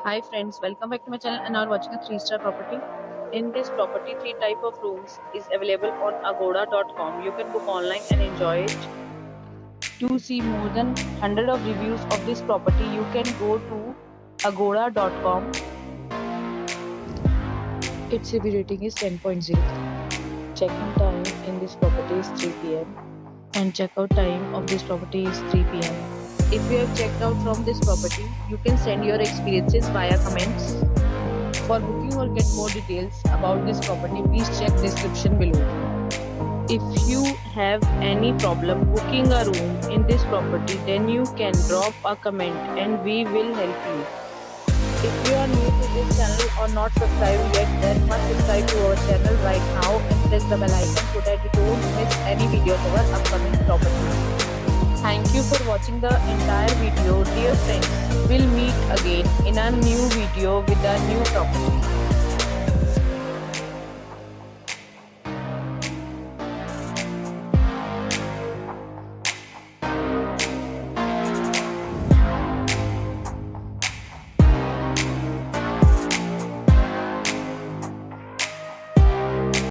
Hi friends, welcome back to my channel and are watching a 3-star property. In this property, three type of rooms is available on agoda.com. You can book online and enjoy it. To see more than 100 of reviews of this property, you can go to agoda.com. Its review rating is 10.0. Check-in time in this property is 3 p.m. and checkout time of this property is 3 p.m. If you have checked out from this property, you can send your experiences via comments. For booking or get more details about this property, please check description below. If you have any problem booking a room in this property, then you can drop a comment and we will help you. If you are new to this channel or not subscribed yet, then must subscribe to our channel right now and press the bell icon so that you don't miss any video of our upcoming property. Thank you for watching the entire video. Dear friends, we'll meet again in a new video with a new property.